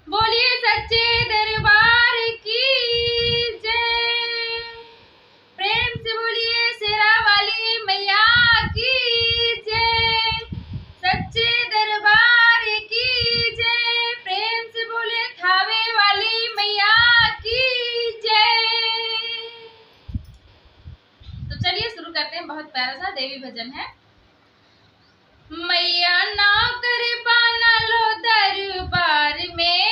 बोलिए सच्चे दरबार की जय। प्रेम से बोलिए शेरा वाली मैया की जय। सच्चे दरबार की जय। प्रेम से बोले थावे वाली मैया की जय। तो चलिए शुरू करते हैं। बहुत प्यारा सा देवी भजन है। मैया ना कर पाना लो दरबार में,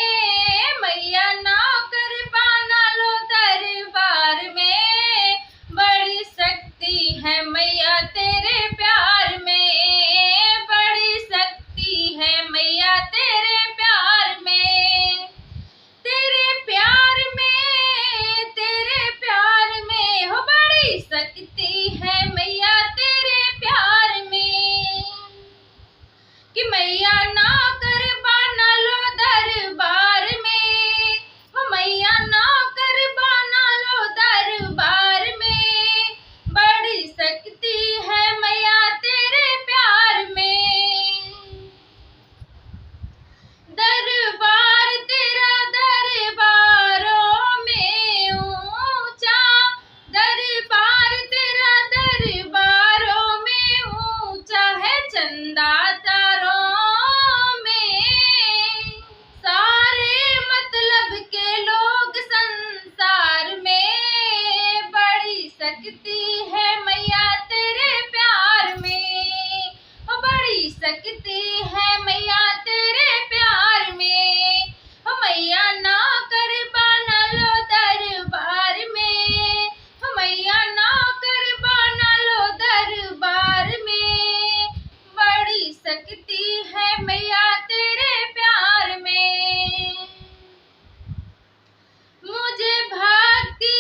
मैया ना कर पाना लो दरबार में, बड़ी शक्ति है मैया तेरे प्यार में, बड़ी शक्ति है मैया तेरे प्यार में, तेरे प्यार में, तेरे प्यार में हो बड़ी शक्ति है मैया तेरे प्यार में, कि मैया ना कर पाना लो दरबार में, हो मैया ना कर पाना लो दरबार में, बड़ी शक्ति है मैया तेरे प्यार में, दरबार तेरा दरबारों में ऊंचा, दरबार तेरा दरबारों में ऊंचा है, चंदा शक्ति है मैया तेरे प्यार में, ओ बड़ी शक्ति है मैया तेरे प्यार में, ओ मैया ना कर पाना लो दरबार में, ओ मैया ना कर पाना लो दरबार में, बड़ी शक्ति है मैया तेरे प्यार में, मुझे भक्ति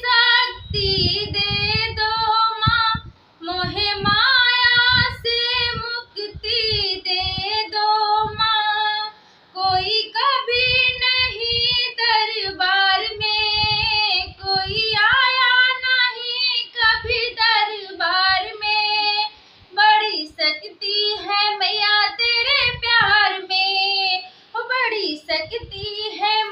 शक्ति दे दो माँ, मोहे माया से मुक्ति दे दो माँ, कोई कभी नहीं दरबार में, कोई आया नहीं कभी दरबार में, बड़ी शक्ति है मैया तेरे प्यार में, ओ बड़ी शक्ति है